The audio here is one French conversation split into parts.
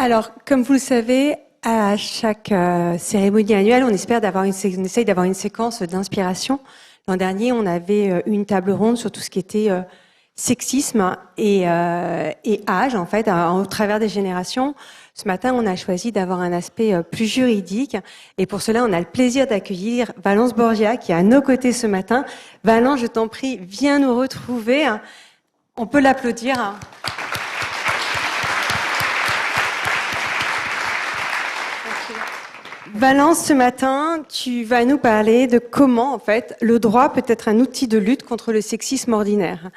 Alors, comme vous le savez, à chaque cérémonie annuelle, on essaye d'avoir une séquence d'inspiration. L'an dernier, on avait une table ronde sur tout ce qui était sexisme et âge, en fait, au travers des générations. Ce matin, on a choisi d'avoir un aspect plus juridique. Et pour cela, on a le plaisir d'accueillir Valence Borgia, qui est à nos côtés ce matin. Valence, je t'en prie, viens nous retrouver. On peut l'applaudir. Valence, ce matin, tu vas nous parler de comment, en fait, le droit peut être un outil de lutte contre le sexisme ordinaire.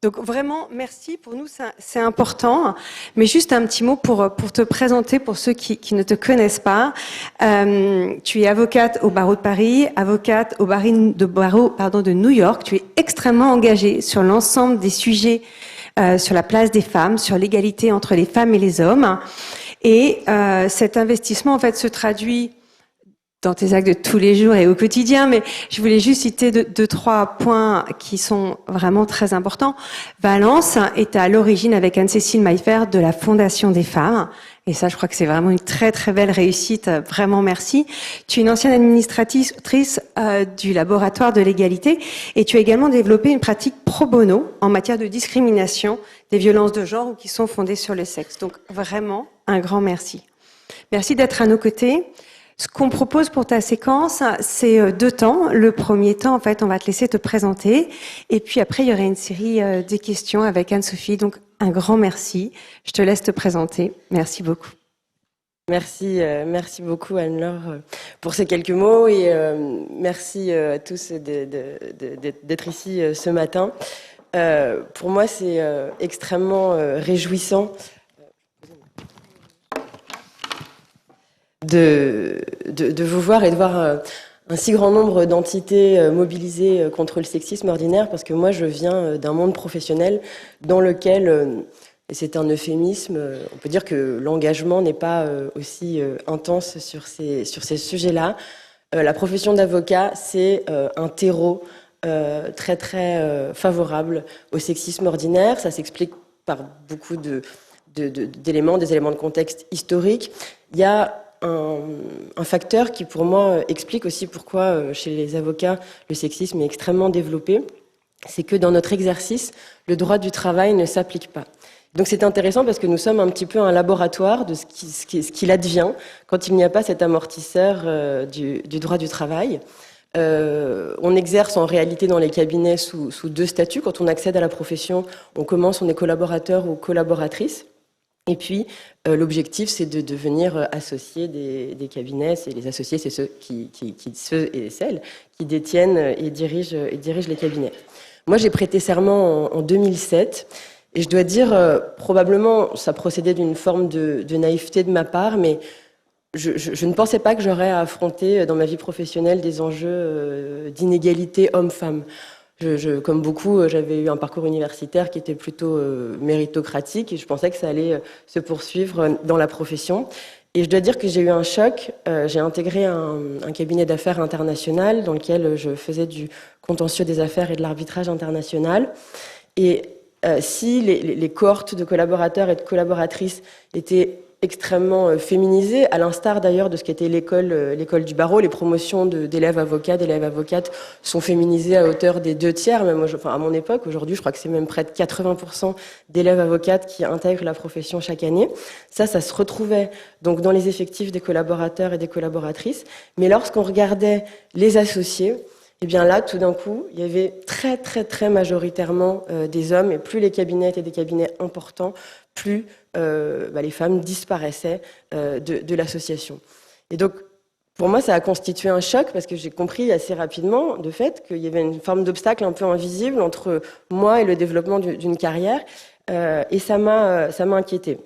Donc vraiment, merci. Pour nous, c'est important. Mais juste un petit mot pour te présenter, pour ceux qui ne te connaissent pas. Tu es avocate au barreau de Paris, avocate au barreau de New York. Tu es extrêmement engagée sur l'ensemble des sujets, sur la place des femmes, sur l'égalité entre les femmes et les hommes. Et cet investissement, en fait, se traduit dans tes actes de tous les jours et au quotidien, mais je voulais juste citer deux, trois points qui sont vraiment très importants. Valence est à l'origine, avec Anne-Cécile Maillefer, de la Fondation des femmes. Et ça, je crois que c'est vraiment une très, très belle réussite. Vraiment, merci. Tu es une ancienne administratrice du laboratoire de l'égalité et tu as également développé une pratique pro bono en matière de discrimination des violences de genre ou qui sont fondées sur le sexe. Donc, vraiment, un grand merci. Merci d'être à nos côtés. Ce qu'on propose pour ta séquence, c'est 2 temps. Le premier temps, en fait, on va te laisser te présenter. Et puis après, il y aurait une série de questions avec Anne-Sophie. Donc, un grand merci. Je te laisse te présenter. Merci beaucoup. Merci beaucoup Anne-Laure pour ces quelques mots et merci à tous d'être ici ce matin. Pour moi, c'est extrêmement réjouissant de vous voir et de voir un si grand nombre d'entités mobilisées contre le sexisme ordinaire, parce que moi je viens d'un monde professionnel dans lequel, et c'est un euphémisme, on peut dire que l'engagement n'est pas aussi intense sur ces sujets-là. La profession d'avocat, c'est un terreau très très favorable au sexisme ordinaire. Ça s'explique par beaucoup d'éléments, des éléments de contexte historique. Il y a un facteur qui, pour moi, explique aussi pourquoi, chez les avocats, le sexisme est extrêmement développé, c'est que dans notre exercice, le droit du travail ne s'applique pas. Donc c'est intéressant parce que nous sommes un petit peu un laboratoire de ce qu'il advient quand il n'y a pas cet amortisseur du droit du travail. On exerce en réalité dans les cabinets sous 2 statuts. Quand on accède à la profession, on est collaborateur ou collaboratrice. Et puis, l'objectif, c'est de devenir associé des cabinets. Et les associés, c'est ceux ceux et celles qui détiennent et dirigent les cabinets. Moi, j'ai prêté serment en 2007. Et je dois dire, probablement, ça procédait d'une forme de naïveté de ma part, mais je ne pensais pas que j'aurais à affronter dans ma vie professionnelle des enjeux d'inégalité homme-femme. Comme beaucoup, j'avais eu un parcours universitaire qui était plutôt méritocratique et je pensais que ça allait se poursuivre dans la profession. Et je dois dire que j'ai eu un choc. J'ai intégré un cabinet d'affaires international dans lequel je faisais du contentieux des affaires et de l'arbitrage international. Et si les cohortes de collaborateurs et de collaboratrices étaient extrêmement féminisées, à l'instar d'ailleurs de ce qu'était l'école du barreau, les promotions d'élèves avocats, d'élèves avocates sont féminisées à hauteur des 2/3. Même à mon époque, aujourd'hui, je crois que c'est même près de 80% d'élèves avocates qui intègrent la profession chaque année. Ça se retrouvait donc dans les effectifs des collaborateurs et des collaboratrices. Mais lorsqu'on regardait les associés, et bien là, tout d'un coup, il y avait très, très, très majoritairement des hommes, et plus les cabinets étaient des cabinets importants, plus les femmes disparaissaient de l'association. Et donc, pour moi, ça a constitué un choc, parce que j'ai compris assez rapidement, de fait, qu'il y avait une forme d'obstacle un peu invisible entre moi et le développement d'une carrière, et ça m'a inquiétée.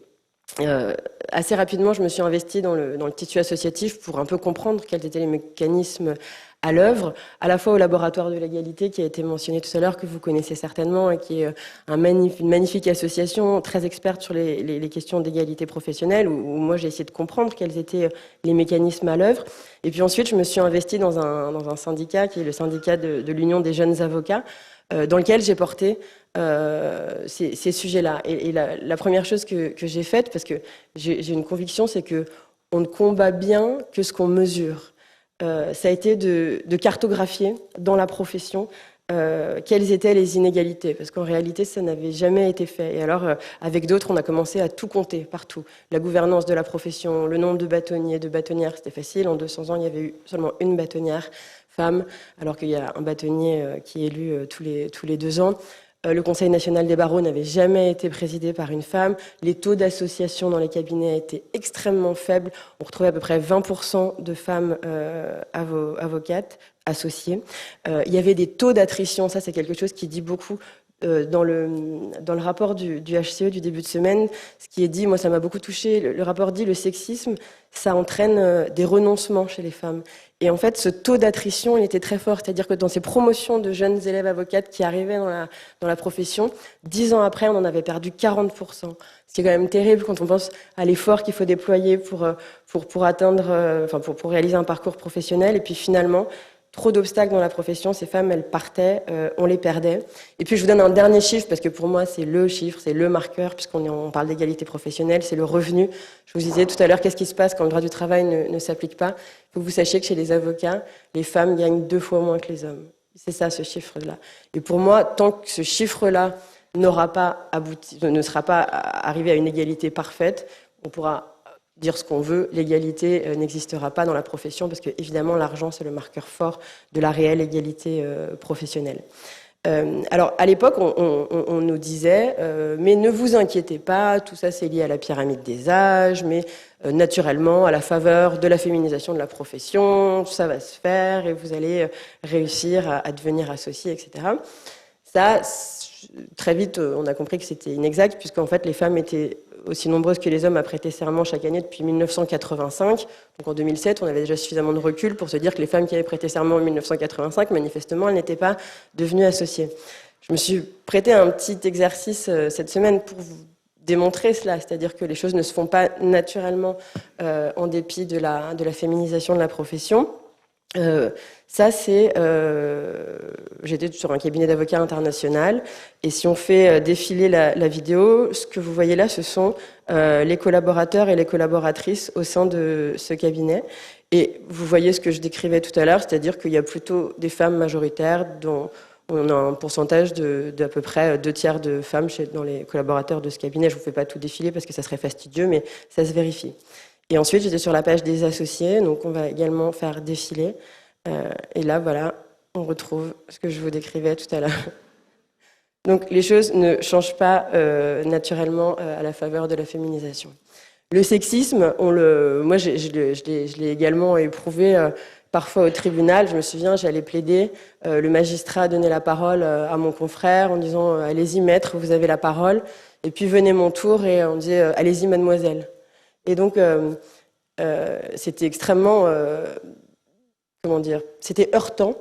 Assez rapidement, je me suis investie dans le tissu associatif pour un peu comprendre quels étaient les mécanismes à l'œuvre, à la fois au laboratoire de l'égalité qui a été mentionné tout à l'heure, que vous connaissez certainement, et qui est une magnifique association très experte sur les questions d'égalité professionnelle, où moi j'ai essayé de comprendre quels étaient les mécanismes à l'œuvre. Et puis ensuite, je me suis investie dans un syndicat qui est le syndicat de l'Union des jeunes avocats, dans lequel j'ai porté ces sujets-là. Et la première chose que j'ai faite, parce que j'ai une conviction, c'est que on ne combat bien que ce qu'on mesure. Ça a été de cartographier dans la profession quelles étaient les inégalités, parce qu'en réalité, ça n'avait jamais été fait. Et alors, avec d'autres, on a commencé à tout compter, partout. La gouvernance de la profession, le nombre de bâtonniers, de bâtonnières, c'était facile. En 200 ans, il y avait eu seulement une bâtonnière femme, alors qu'il y a un bâtonnier qui est élu tous les 2 ans. Le Conseil national des barreaux n'avait jamais été présidé par une femme. Les taux d'association dans les cabinets étaient extrêmement faibles. On retrouvait à peu près 20% de femmes avocates associées. Il y avait des taux d'attrition, ça c'est quelque chose qui dit beaucoup. Dans le rapport du HCE du début de semaine, ce qui est dit, moi ça m'a beaucoup touché, le rapport dit le sexisme, ça entraîne des renoncements chez les femmes. Et en fait, ce taux d'attrition, il était très fort. C'est-à-dire que dans ces promotions de jeunes élèves avocates qui arrivaient dans la profession, 10 ans après, on en avait perdu 40%. Ce qui est quand même terrible quand on pense à l'effort qu'il faut déployer pour atteindre, pour réaliser un parcours professionnel. Et puis finalement, trop d'obstacles dans la profession, ces femmes, elles partaient, on les perdait. Et puis je vous donne un dernier chiffre, parce que pour moi, c'est le chiffre, c'est le marqueur, puisqu'on parle d'égalité professionnelle, c'est le revenu. Je vous disais tout à l'heure, qu'est-ce qui se passe quand le droit du travail ne s'applique pas? Il faut que vous sachiez que chez les avocats, les femmes gagnent 2 fois moins que les hommes. C'est ça, ce chiffre-là. Et pour moi, tant que ce chiffre-là n'aura pas abouti, ne sera pas arrivé à une égalité parfaite, on pourra dire ce qu'on veut, l'égalité n'existera pas dans la profession parce que évidemment l'argent c'est le marqueur fort de la réelle égalité professionnelle. Alors à l'époque on nous disait mais ne vous inquiétez pas, tout ça c'est lié à la pyramide des âges, mais naturellement à la faveur de la féminisation de la profession, tout ça va se faire et vous allez réussir à devenir associé, etc. Ça, très vite on a compris que c'était inexact puisqu'en fait les femmes étaient aussi nombreuses que les hommes à prêter serment chaque année depuis 1985. Donc en 2007, on avait déjà suffisamment de recul pour se dire que les femmes qui avaient prêté serment en 1985, manifestement, elles n'étaient pas devenues associées. Je me suis prêté à un petit exercice cette semaine pour vous démontrer cela, c'est-à-dire que les choses ne se font pas naturellement en dépit de la féminisation de la profession. Ça, c'est... J'étais sur un cabinet d'avocats international, et si on fait défiler la vidéo, ce que vous voyez là, ce sont les collaborateurs et les collaboratrices au sein de ce cabinet. Et vous voyez ce que je décrivais tout à l'heure, c'est-à-dire qu'il y a plutôt des femmes majoritaires, dont on a un pourcentage d'à peu près 2/3 de femmes dans les collaborateurs de ce cabinet. Je ne vous fais pas tout défiler parce que ça serait fastidieux, mais ça se vérifie. Et ensuite, j'étais sur la page des associés, donc on va également faire défiler. Et là, voilà, on retrouve ce que je vous décrivais tout à l'heure. Donc les choses ne changent pas naturellement à la faveur de la féminisation. Le sexisme, moi je l'ai également éprouvé parfois au tribunal. Je me souviens, j'allais plaider, le magistrat donnait la parole à mon confrère en disant « Allez-y maître, vous avez la parole ». Et puis venait mon tour et on disait « Allez-y mademoiselle ». Et donc c'était extrêmement... comment dire, c'était heurtant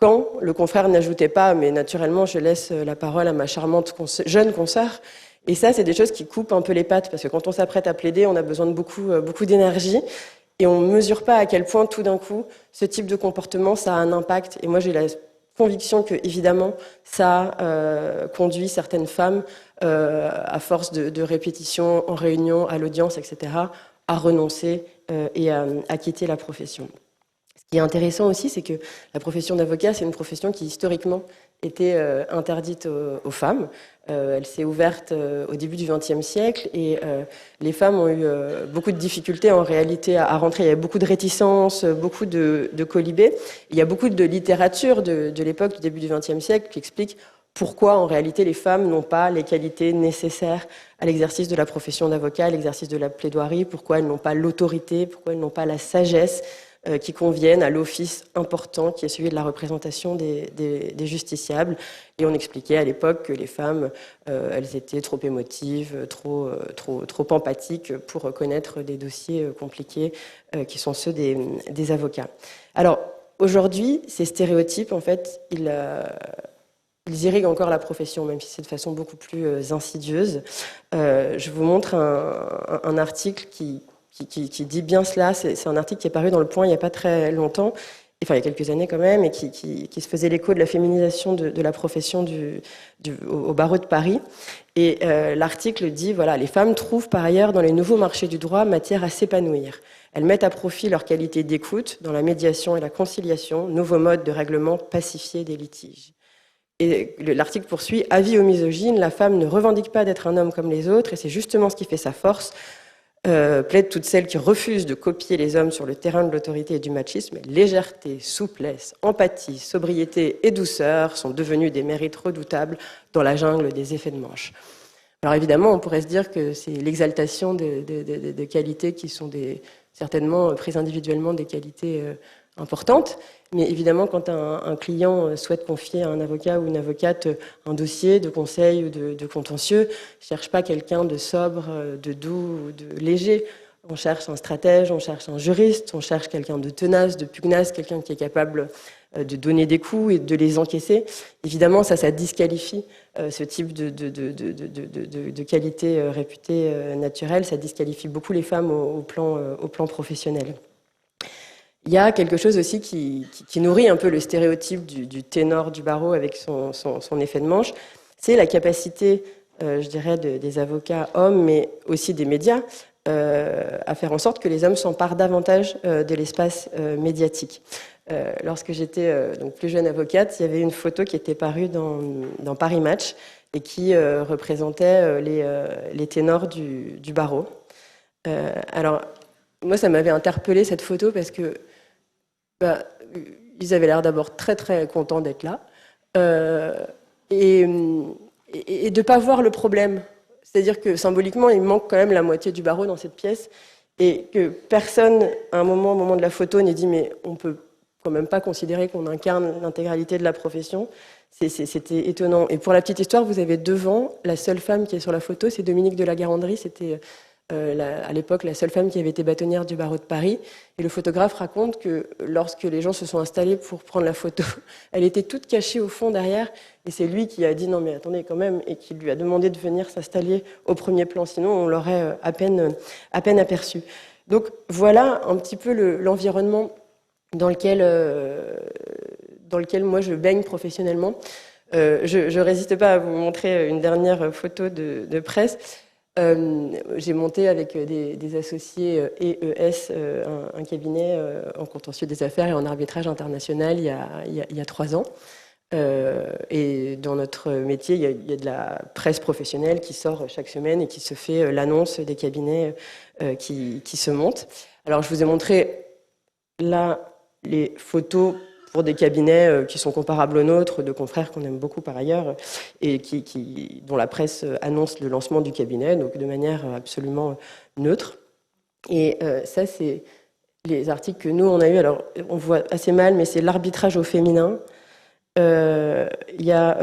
quand le confrère n'ajoutait pas, mais naturellement, je laisse la parole à ma charmante jeune consoeur. Et ça, c'est des choses qui coupent un peu les pattes, parce que quand on s'apprête à plaider, on a besoin de beaucoup d'énergie, et on ne mesure pas à quel point, tout d'un coup, ce type de comportement, ça a un impact. Et moi, j'ai la conviction que, évidemment, ça conduit certaines femmes, à force de répétition, en réunion, à l'audience, etc., à renoncer et à quitter la profession. Ce qui est intéressant aussi, c'est que la profession d'avocat, c'est une profession qui historiquement était interdite aux femmes. Elle s'est ouverte au début du XXe siècle et les femmes ont eu beaucoup de difficultés en réalité à rentrer. Il y avait beaucoup de réticences, beaucoup de colibés. Il y a beaucoup de littérature de l'époque, du début du XXe siècle, qui explique pourquoi en réalité les femmes n'ont pas les qualités nécessaires à l'exercice de la profession d'avocat, à l'exercice de la plaidoirie, pourquoi elles n'ont pas l'autorité, pourquoi elles n'ont pas la sagesse qui conviennent à l'office important qui est celui de la représentation des justiciables. Et on expliquait à l'époque que les femmes, elles étaient trop émotives, trop empathiques pour connaître des dossiers compliqués qui sont ceux des avocats. Alors, aujourd'hui, ces stéréotypes, en fait, ils irriguent encore la profession, même si c'est de façon beaucoup plus insidieuse. Je vous montre un article qui dit bien cela. C'est un article qui est paru dans Le Point il n'y a pas très longtemps. enfin il y a quelques années quand même, et qui se faisait l'écho de la féminisation de la profession au barreau de Paris. Et l'article dit, voilà, les femmes trouvent par ailleurs dans les nouveaux marchés du droit matière à s'épanouir. Elles mettent à profit leur qualité d'écoute dans la médiation et la conciliation, nouveaux modes de règlement pacifié des litiges. Et l'article poursuit, avis aux misogynes, la femme ne revendique pas d'être un homme comme les autres, et c'est justement ce qui fait sa force. Plaident toutes celles qui refusent de copier les hommes sur le terrain de l'autorité et du machisme. Légèreté, souplesse, empathie, sobriété et douceur sont devenus des mérites redoutables dans la jungle des effets de manche. Alors évidemment, on pourrait se dire que c'est l'exaltation de qualités qui sont certainement prises individuellement des qualités importantes, mais évidemment, quand un client souhaite confier à un avocat ou une avocate un dossier de conseil ou de contentieux, ne cherche pas quelqu'un de sobre, de doux ou de léger. On cherche un stratège, on cherche un juriste, on cherche quelqu'un de tenace, de pugnace, quelqu'un qui est capable de donner des coups et de les encaisser. Évidemment, ça disqualifie ce type de qualité réputée naturelle, ça disqualifie beaucoup les femmes au plan professionnel. Il y a quelque chose aussi qui nourrit un peu le stéréotype du ténor du barreau avec son effet de manche, c'est la capacité, je dirais, des avocats hommes, mais aussi des médias, à faire en sorte que les hommes s'emparent davantage de l'espace médiatique. Lorsque j'étais donc plus jeune avocate, il y avait une photo qui était parue dans Paris Match et qui représentait les ténors du barreau. Alors, moi, ça m'avait interpellée cette photo parce que ils avaient l'air d'abord très très contents d'être là et de ne pas voir le problème. C'est-à-dire que symboliquement, il manque quand même la moitié du barreau dans cette pièce et que personne, à au moment de la photo, n'ait dit mais on peut quand même pas considérer qu'on incarne l'intégralité de la profession. C'était étonnant. Et pour la petite histoire, vous avez devant la seule femme qui est sur la photo, c'est Dominique de la Garandrie. C'était à l'époque la seule femme qui avait été bâtonnière du barreau de Paris. Et le photographe raconte que lorsque les gens se sont installés pour prendre la photo, elle était toute cachée au fond derrière. Et c'est lui qui a dit non mais attendez quand même, et qui lui a demandé de venir s'installer au premier plan, sinon on l'aurait à peine aperçu. Donc voilà un petit peu l'environnement dans lequel moi je baigne professionnellement. Je résiste pas à vous montrer une dernière photo de presse. J'ai monté avec des associés EES un cabinet en contentieux des affaires et en arbitrage international il y a 3 ans. Et dans notre métier, il y a de la presse professionnelle qui sort chaque semaine et qui se fait l'annonce des cabinets qui se montent. Alors je vous ai montré là les photos pour des cabinets qui sont comparables aux nôtres, de confrères qu'on aime beaucoup par ailleurs, et dont la presse annonce le lancement du cabinet, donc de manière absolument neutre. Et ça, c'est les articles que nous, on a eus. Alors, on voit assez mal, mais c'est l'arbitrage au féminin. Il y a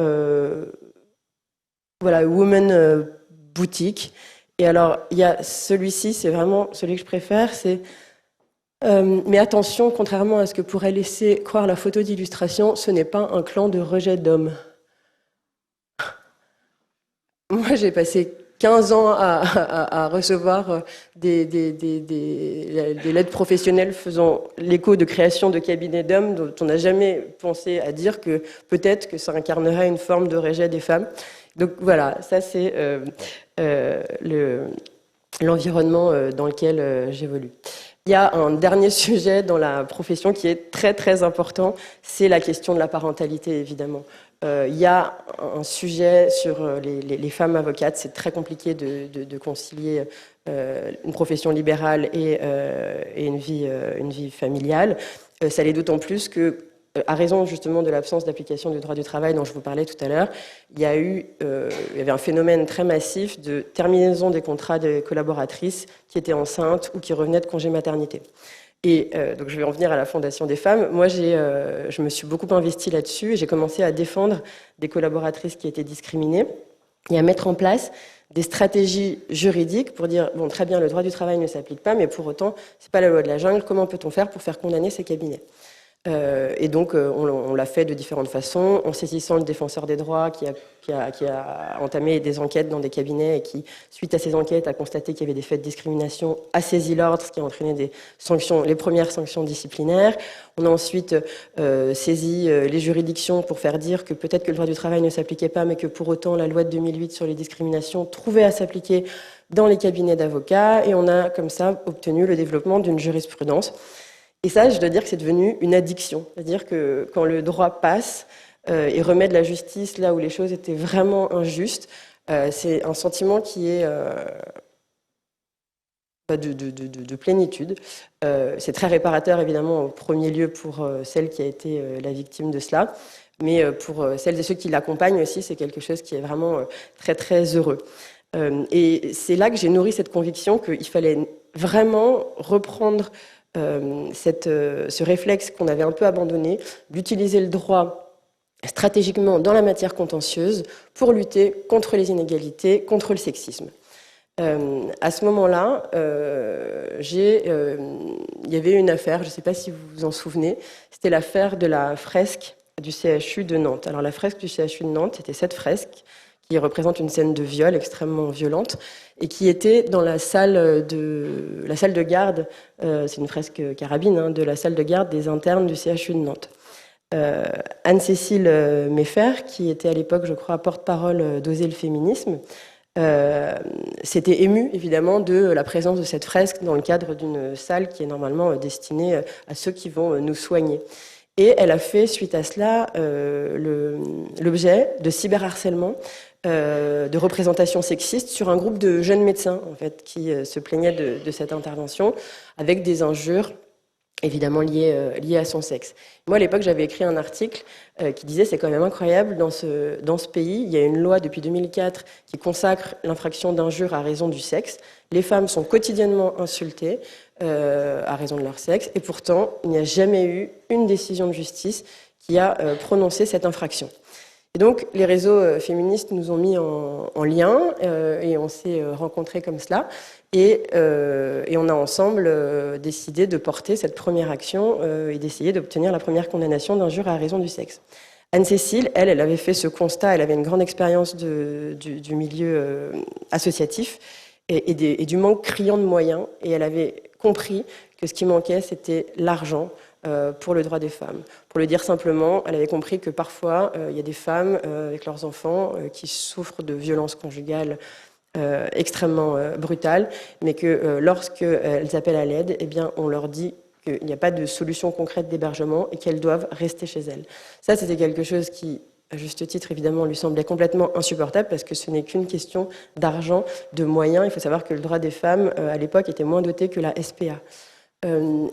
voilà, Women Boutique. Et alors, il y a celui-ci, c'est vraiment celui que je préfère, c'est mais attention, contrairement à ce que pourrait laisser croire la photo d'illustration, ce n'est pas un clan de rejet d'hommes. Moi, j'ai passé 15 ans à recevoir des lettres professionnelles faisant l'écho de création de cabinets d'hommes dont on n'a jamais pensé à dire que peut-être que ça incarnerait une forme de rejet des femmes. Donc voilà, ça c'est l'environnement dans lequel j'évolue. Il y a un dernier sujet dans la profession qui est très très important, c'est la question de la parentalité évidemment. Il y a un sujet sur les femmes avocates, c'est très compliqué de concilier une profession libérale et une vie familiale. Ça l'est d'autant plus que, à raison justement de l'absence d'application du droit du travail dont je vous parlais tout à l'heure, il y avait un phénomène très massif de terminaison des contrats des collaboratrices qui étaient enceintes ou qui revenaient de congé maternité. Et donc je vais en venir à la Fondation des femmes. Moi, je me suis beaucoup investie là-dessus et j'ai commencé à défendre des collaboratrices qui étaient discriminées et à mettre en place des stratégies juridiques pour dire, bon, très bien, le droit du travail ne s'applique pas, mais pour autant, c'est pas la loi de la jungle, comment peut-on faire pour faire condamner ces cabinets ? Et donc, on l'a fait de différentes façons, en saisissant le défenseur des droits qui a entamé des enquêtes dans des cabinets et qui, suite à ces enquêtes, a constaté qu'il y avait des faits de discrimination, a saisi l'ordre, ce qui a entraîné des sanctions, les premières sanctions disciplinaires. On a ensuite saisi les juridictions pour faire dire que peut-être que le droit du travail ne s'appliquait pas, mais que pour autant la loi de 2008 sur les discriminations trouvait à s'appliquer dans les cabinets d'avocats. Et on a comme ça obtenu le développement d'une jurisprudence. Et ça, je dois dire que c'est devenu une addiction. C'est-à-dire que quand le droit passe et remet de la justice là où les choses étaient vraiment injustes, c'est un sentiment qui est de plénitude. C'est très réparateur, évidemment, au premier lieu pour celle qui a été la victime de cela. Mais pour celles et ceux qui l'accompagnent aussi, c'est quelque chose qui est vraiment très, très heureux. Et c'est là que j'ai nourri cette conviction qu'il fallait vraiment reprendre ce réflexe qu'on avait un peu abandonné, d'utiliser le droit stratégiquement dans la matière contentieuse pour lutter contre les inégalités, contre le sexisme. À ce moment-là, il y avait une affaire, je ne sais pas si vous vous en souvenez, c'était l'affaire de la fresque du CHU de Nantes. Alors la fresque du CHU de Nantes, c'était cette fresque qui représente une scène de viol extrêmement violente et qui était dans la salle de garde, c'est une fresque carabine, hein, de la salle de garde des internes du CHU de Nantes. Anne-Cécile Meffer, qui était à l'époque, je crois, porte-parole d'Oser le féminisme, s'était émue évidemment de la présence de cette fresque dans le cadre d'une salle qui est normalement destinée à ceux qui vont nous soigner. Et elle a fait, suite à cela, l'objet de cyberharcèlement, de représentation sexiste sur un groupe de jeunes médecins en fait, qui se plaignaient de cette intervention avec des injures évidemment liées à son sexe. Moi, à l'époque, j'avais écrit un article qui disait c'est quand même incroyable, dans ce pays, il y a une loi depuis 2004 qui consacre l'infraction d'injure à raison du sexe. Les femmes sont quotidiennement insultées à raison de leur sexe, et pourtant, il n'y a jamais eu une décision de justice qui a prononcé cette infraction. Et donc, les réseaux féministes nous ont mis en lien et on s'est rencontrés comme cela. Et on a ensemble décidé de porter cette première action et d'essayer d'obtenir la première condamnation d'injure à raison du sexe. Anne-Cécile, elle avait fait ce constat, elle avait une grande expérience du milieu associatif et du manque criant de moyens. Et elle avait compris que ce qui manquait, c'était l'argent pour le droit des femmes. Pour le dire simplement, elle avait compris que parfois, il y a des femmes avec leurs enfants qui souffrent de violences conjugales extrêmement brutales, mais que lorsqu'elles appellent à l'aide, eh bien, on leur dit qu'il n'y a pas de solution concrète d'hébergement et qu'elles doivent rester chez elles. Ça, c'était quelque chose qui, à juste titre, évidemment, lui semblait complètement insupportable parce que ce n'est qu'une question d'argent, de moyens. Il faut savoir que le droit des femmes, à l'époque, était moins doté que la SPA.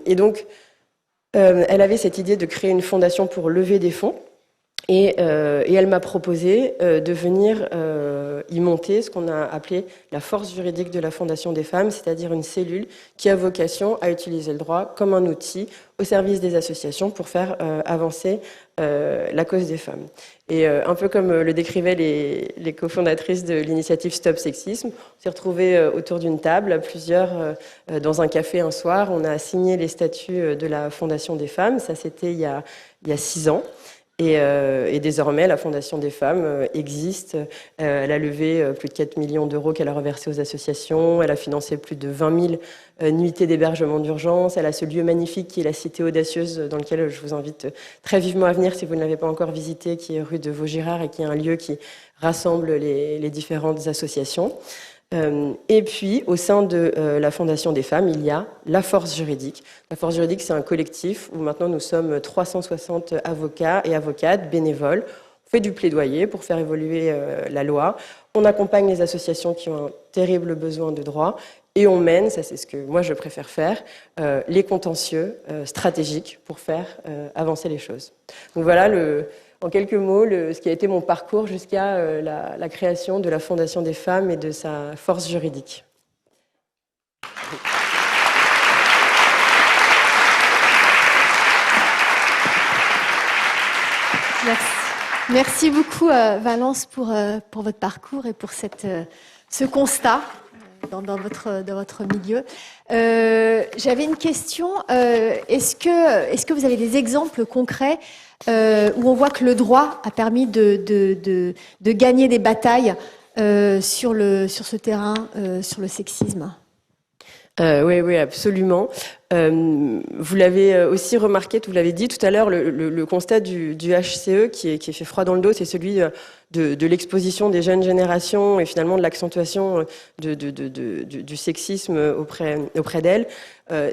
Et donc, elle avait cette idée de créer une fondation pour lever des fonds et elle m'a proposé de venir y monter ce qu'on a appelé la force juridique de la Fondation des femmes, c'est-à-dire une cellule qui a vocation à utiliser le droit comme un outil au service des associations pour faire avancer la cause des femmes. Et un peu comme le décrivaient les cofondatrices de l'initiative Stop Sexisme, on s'est retrouvés autour d'une table, à plusieurs, dans un café un soir. On a signé les statuts de la Fondation des femmes. Ça, c'était il y a 6 ans. Et désormais, la Fondation des femmes existe. Elle a levé plus de 4 millions d'euros qu'elle a reversés aux associations. Elle a financé plus de 20 000 nuitées d'hébergement d'urgence. Elle a ce lieu magnifique qui est la Cité Audacieuse, dans lequel je vous invite très vivement à venir si vous ne l'avez pas encore visité, qui est rue de Vaugirard et qui est un lieu qui rassemble les différentes associations. Et puis, au sein de la Fondation des femmes, il y a la Force juridique. La Force juridique, c'est un collectif où maintenant nous sommes 360 avocats et avocates bénévoles. On fait du plaidoyer pour faire évoluer la loi. On accompagne les associations qui ont un terrible besoin de droit. Et on mène, ça c'est ce que moi je préfère faire, les contentieux stratégiques pour faire avancer les choses. Donc voilà en quelques mots, ce qui a été mon parcours jusqu'à la création de la Fondation des femmes et de sa force juridique. Merci. Merci beaucoup, Valence, pour votre parcours et pour ce constat dans votre milieu. J'avais une question. Est-ce que vous avez des exemples concrets où on voit que le droit a permis de gagner des batailles sur ce terrain, sur le sexisme? Oui, absolument. Vous l'avez aussi remarqué, vous l'avez dit tout à l'heure, le constat du HCE qui fait froid dans le dos, c'est celui de l'exposition des jeunes générations et finalement de l'accentuation du sexisme auprès d'elles.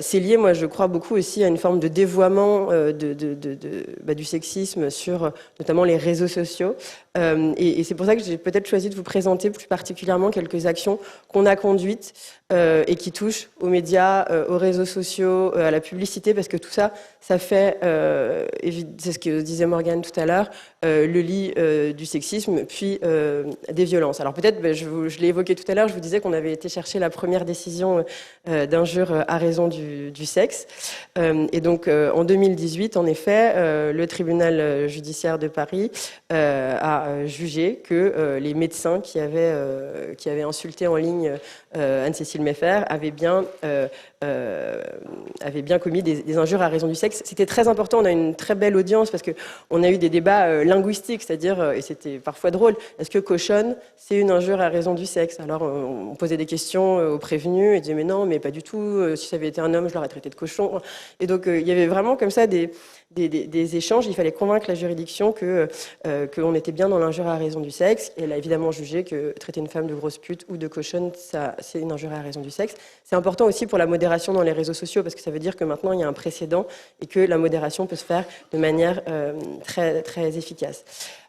C'est lié, moi, je crois beaucoup aussi à une forme de dévoiement du sexisme sur notamment les réseaux sociaux. Et c'est pour ça que j'ai peut-être choisi de vous présenter plus particulièrement quelques actions qu'on a conduites et qui touchent aux médias, aux réseaux sociaux, à la publicité, parce que tout ça, ça fait, c'est ce que disait Morgane tout à l'heure, le lit du sexisme, puis des violences. Alors peut-être, je l'ai évoqué tout à l'heure, je vous disais qu'on avait été chercher la première décision d'injure à raison du sexe. Et donc, en 2018, en effet, le tribunal judiciaire de Paris a jugé que les médecins qui avaient insulté en ligne Anne-Cécile Meffer avaient bien commis des injures à raison du sexe. C'était très important, on a une très belle audience parce qu'on a eu des débats linguistiques, c'est-à-dire, et c'était parfois drôle, est-ce que cochonne, c'est une injure à raison du sexe? Alors on posait des questions aux prévenus et disaient mais non, mais pas du tout, si ça avait été un homme, je l'aurais traité de cochon. Et donc il y avait vraiment comme ça des échanges, il fallait convaincre la juridiction qu'on était bien dans l'injure à raison du sexe. Et elle a évidemment jugé que traiter une femme de grosse pute ou de cochonne, ça, c'est une injure à raison du sexe. C'est important aussi pour la modération dans les réseaux sociaux, parce que ça veut dire que maintenant il y a un précédent et que la modération peut se faire de manière très, très efficace.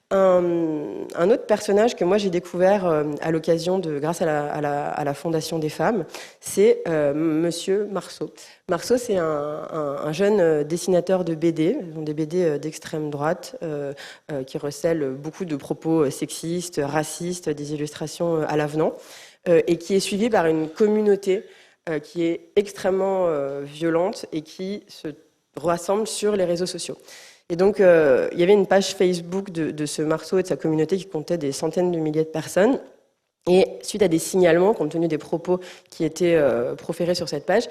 Un autre personnage que moi j'ai découvert à l'occasion grâce à la Fondation des femmes, c'est Monsieur Marceau. Marceau, c'est un jeune dessinateur de BD, des BD d'extrême droite, qui recèle beaucoup de propos sexistes, racistes, des illustrations à l'avenant, et qui est suivi par une communauté qui est extrêmement violente et qui se rassemble sur les réseaux sociaux. Et donc, il y avait une page Facebook de ce Marceau et de sa communauté qui comptait des centaines de milliers de personnes. Et suite à des signalements, compte tenu des propos qui étaient proférés sur cette page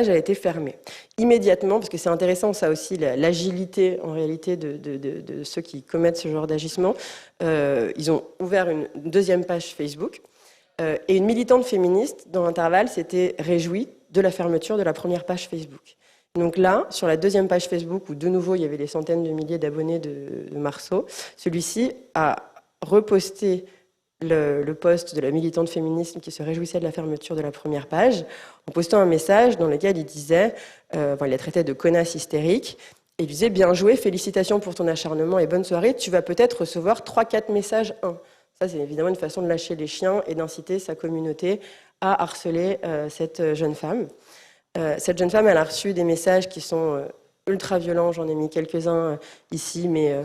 a été fermée. Immédiatement, parce que c'est intéressant ça aussi, l'agilité en réalité de ceux qui commettent ce genre d'agissement, ils ont ouvert une deuxième page Facebook. Et une militante féministe, dans l'intervalle, s'était réjouie de la fermeture de la première page Facebook. Donc là, sur la deuxième page Facebook, où de nouveau il y avait des centaines de milliers d'abonnés de Marceau, celui-ci a reposté le post de la militante féministe qui se réjouissait de la fermeture de la première page, en postant un message dans lequel il disait, il la traitait de connasse hystérique, et il disait « Bien joué, félicitations pour ton acharnement et bonne soirée, tu vas peut-être recevoir 3-4 messages 1 ». Ça, c'est évidemment une façon de lâcher les chiens et d'inciter sa communauté à harceler cette jeune femme. Cette jeune femme, elle a reçu des messages qui sont ultra violents. J'en ai mis quelques-uns ici, mais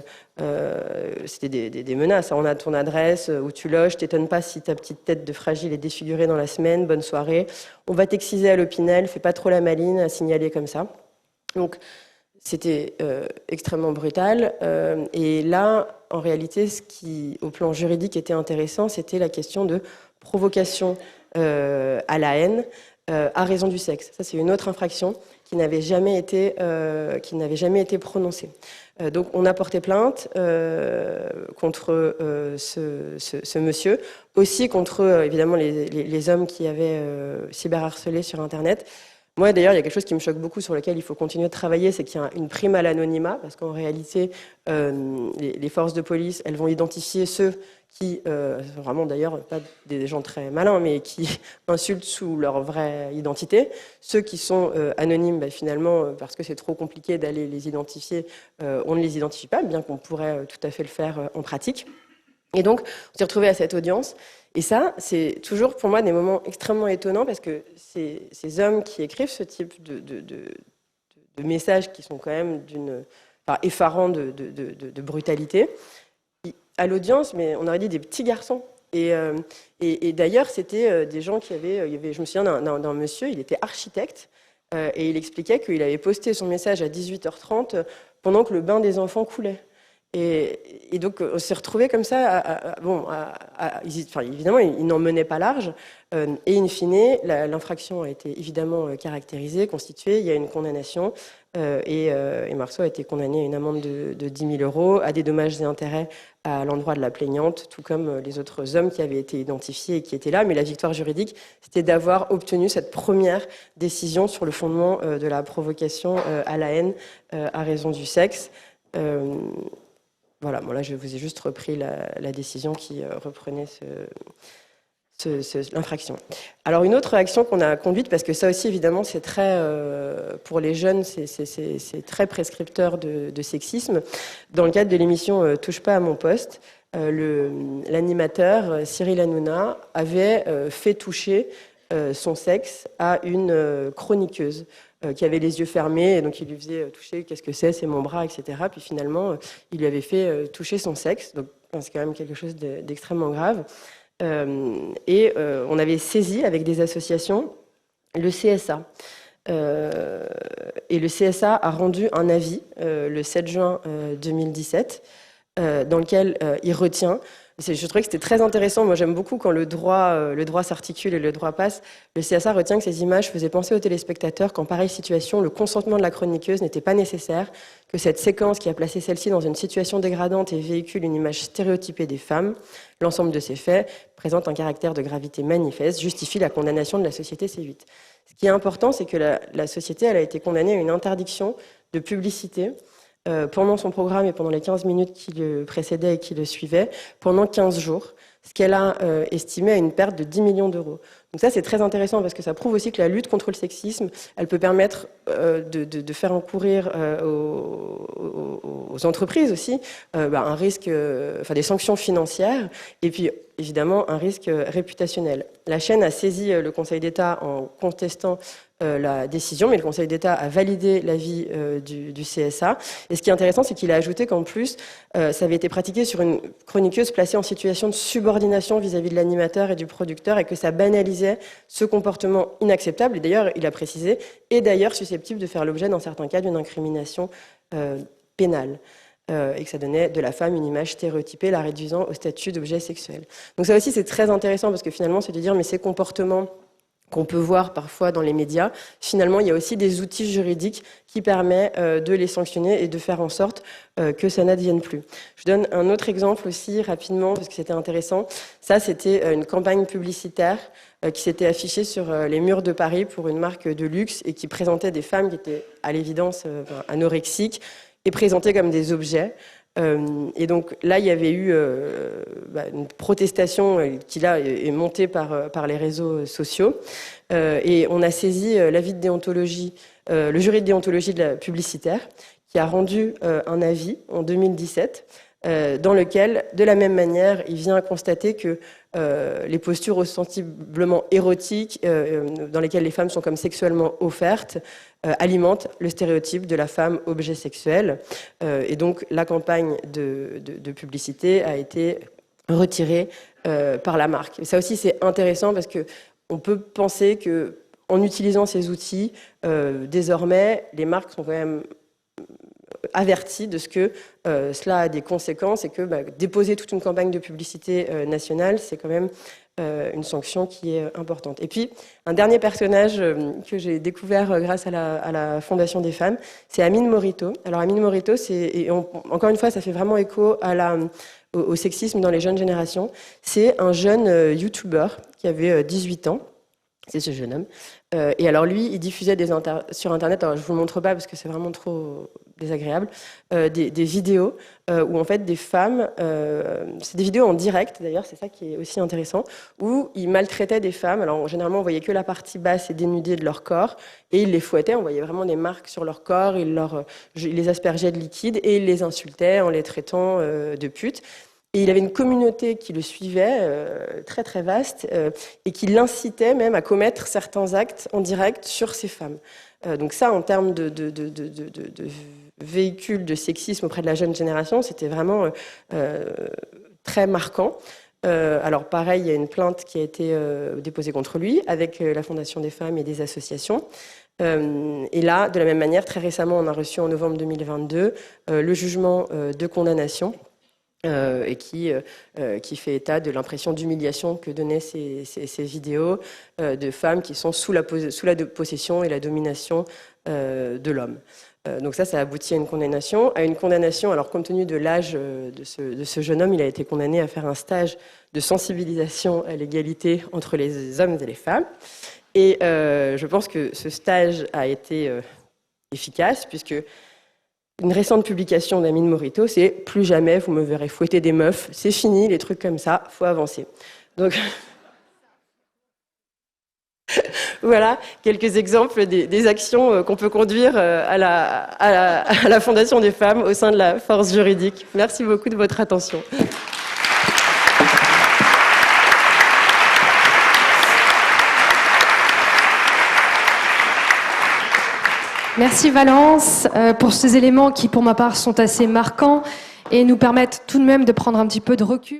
c'était des menaces. On a ton adresse, où tu loges, t'étonnes pas si ta petite tête de fragile est défigurée dans la semaine, bonne soirée. On va t'exciser à l'Opinel, fais pas trop la maline à signaler comme ça. Donc, c'était extrêmement brutal. Et là, en réalité, ce qui, au plan juridique, était intéressant, c'était la question de provocation à la haine, à raison du sexe. Ça, c'est une autre infraction qui n'avait jamais été prononcée. Donc, on a porté plainte contre ce monsieur, aussi contre, évidemment, les hommes qui avaient cyberharcelé sur Internet. Moi, d'ailleurs, il y a quelque chose qui me choque beaucoup, sur lequel il faut continuer de travailler, c'est qu'il y a une prime à l'anonymat, parce qu'en réalité, les forces de police, elles vont identifier ceux qui, vraiment d'ailleurs pas des gens très malins, mais qui insultent sous leur vraie identité. Ceux qui sont anonymes, finalement, parce que c'est trop compliqué d'aller les identifier, on ne les identifie pas, bien qu'on pourrait tout à fait le faire en pratique. Et donc, on s'est retrouvé à cette audience. Et ça, c'est toujours pour moi des moments extrêmement étonnants, parce que ces hommes qui écrivent ce type de messages qui sont quand même effarants de brutalité, à l'audience, mais on aurait dit des petits garçons. Et d'ailleurs, c'était des gens qui avaient, je me souviens d'un monsieur, il était architecte, et il expliquait qu'il avait posté son message à 18h30 pendant que le bain des enfants coulait. Et donc, on s'est retrouvés comme ça. Évidemment, ils n'en menaient pas large. Et in fine, l'infraction a été évidemment caractérisée, constituée. Il y a une condamnation. Et Marceau a été condamné à une amende de 10 000 €, à des dommages et intérêts à l'endroit de la plaignante, tout comme les autres hommes qui avaient été identifiés et qui étaient là. Mais la victoire juridique, c'était d'avoir obtenu cette première décision sur le fondement de la provocation à la haine à raison du sexe. Voilà, bon là je vous ai juste repris la décision qui reprenait l'infraction. Alors une autre action qu'on a conduite, parce que ça aussi évidemment c'est très, pour les jeunes, c'est très prescripteur de sexisme, dans le cadre de l'émission Touche pas à mon poste, l'animateur Cyril Hanouna avait fait toucher son sexe à une chroniqueuse qui avait les yeux fermés, et donc il lui faisait toucher, qu'est-ce que c'est mon bras, etc. Puis finalement, il lui avait fait toucher son sexe, donc c'est quand même quelque chose d'extrêmement grave. On avait saisi avec des associations le CSA. Et le CSA a rendu un avis le 7 juin 2017 dans lequel il retient. Je trouvais que c'était très intéressant. Moi, j'aime beaucoup quand le droit s'articule et le droit passe. Le CSA retient que ces images faisaient penser aux téléspectateurs qu'en pareille situation, le consentement de la chroniqueuse n'était pas nécessaire, que cette séquence qui a placé celle-ci dans une situation dégradante et véhicule une image stéréotypée des femmes, l'ensemble de ces faits présente un caractère de gravité manifeste, justifie la condamnation de la société C8. Ce qui est important, c'est que la société, elle a été condamnée à une interdiction de publicité pendant son programme et pendant les 15 minutes qui le précédaient et qui le suivaient, pendant 15 jours, ce qu'elle a estimé à une perte de 10 millions d'euros. Donc ça, c'est très intéressant parce que ça prouve aussi que la lutte contre le sexisme, elle peut permettre de faire encourir aux entreprises aussi un risque, des sanctions financières et puis évidemment un risque réputationnel. La chaîne a saisi le Conseil d'État en contestant la décision, mais le Conseil d'État a validé l'avis du CSA. Et ce qui est intéressant, c'est qu'il a ajouté qu'en plus, ça avait été pratiqué sur une chroniqueuse placée en situation de subordination vis-à-vis de l'animateur et du producteur et que ça banalisait ce comportement inacceptable. Et d'ailleurs, il a précisé, et d'ailleurs susceptible de faire l'objet, dans certains cas, d'une incrimination pénale. Et que ça donnait de la femme une image stéréotypée, la réduisant au statut d'objet sexuel. Donc ça aussi, c'est très intéressant parce que finalement, c'est de dire, mais ces comportements qu'on peut voir parfois dans les médias, finalement, il y a aussi des outils juridiques qui permettent de les sanctionner et de faire en sorte que ça n'advienne plus. Je donne un autre exemple aussi rapidement, parce que c'était intéressant. Ça, c'était une campagne publicitaire qui s'était affichée sur les murs de Paris pour une marque de luxe et qui présentait des femmes qui étaient à l'évidence anorexiques et présentées comme des objets. Et donc là, il y avait eu une protestation qui là est montée par les réseaux sociaux. Et on a saisi l'avis de déontologie, le jury de déontologie de la publicitaire, qui a rendu un avis en 2017, dans lequel, de la même manière, il vient constater que les postures ostensiblement érotiques, dans lesquelles les femmes sont comme sexuellement offertes, alimentent le stéréotype de la femme objet sexuel. Et donc la campagne de publicité a été retirée par la marque. Et ça aussi c'est intéressant parce que on peut penser que en utilisant ces outils, désormais les marques sont quand même avertis de ce que cela a des conséquences et que déposer toute une campagne de publicité nationale, c'est quand même une sanction qui est importante. Et puis, un dernier personnage que j'ai découvert grâce à la Fondation des femmes, c'est Amine Morito. Alors, Amine Morito, encore une fois, ça fait vraiment écho au sexisme dans les jeunes générations. C'est un jeune YouTuber qui avait 18 ans. C'est ce jeune homme. Et alors lui, il diffusait sur Internet, alors je ne vous le montre pas parce que c'est vraiment trop désagréable, des vidéos où en fait des femmes, c'est des vidéos en direct d'ailleurs, c'est ça qui est aussi intéressant, où il maltraitait des femmes. Alors généralement on voyait que la partie basse et dénudée de leur corps et il les fouettait, on voyait vraiment des marques sur leur corps, il les aspergeait de liquide et il les insultait en les traitant de putes. Et il avait une communauté qui le suivait, très très vaste, et qui l'incitait même à commettre certains actes en direct sur ces femmes. Donc ça, en termes de véhicule de sexisme auprès de la jeune génération, c'était vraiment très marquant. Alors pareil, il y a une plainte qui a été déposée contre lui avec la Fondation des femmes et des associations. Et là, de la même manière, très récemment, on a reçu en novembre 2022 le jugement de condamnation et qui fait état de l'impression d'humiliation que donnaient ces vidéos de femmes qui sont sous la possession et la domination de l'homme. Donc ça aboutit à une condamnation. Alors compte tenu de l'âge de ce jeune homme, il a été condamné à faire un stage de sensibilisation à l'égalité entre les hommes et les femmes. Et je pense que ce stage a été efficace, puisque une récente publication d'Amine Morito, c'est « Plus jamais vous me verrez fouetter des meufs, c'est fini, les trucs comme ça, faut avancer ». Donc voilà quelques exemples des actions qu'on peut conduire à la Fondation des femmes au sein de la force juridique. Merci beaucoup de votre attention. Merci Valence pour ces éléments qui, pour ma part, sont assez marquants et nous permettent tout de même de prendre un petit peu de recul.